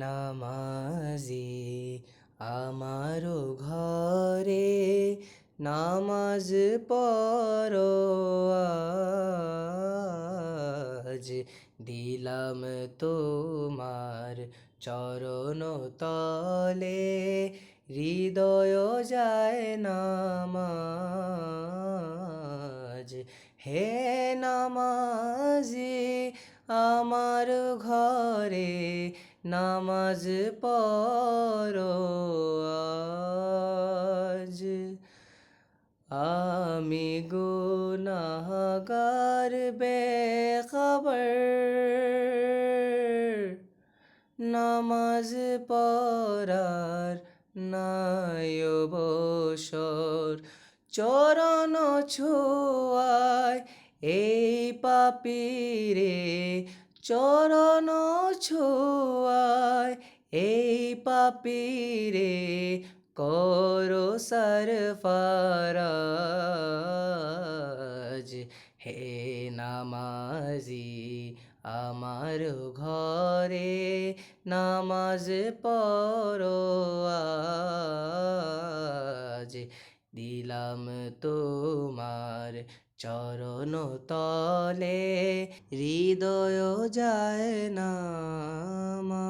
নামাজি আমারো ঘরে নামাজ পড়ো আজ দিলাম তোমার চরণ তলে হৃদয় যায় নামাজ হে নামাজি আমার ঘরে নামাজ পড়ো আজ আমি গুনাহগার বেখবর নামাজ পড়ার নাই অবসর চরণ ছুয়ায় এই পাপীরে চরণ ছুয়ায় এই পাপীরে করো সরফরাজ হে নামাজি আমার ঘরে নামাজ পড়ো আজ দিলাম তোমার চরণ তলে হৃদয় যায় নামাজ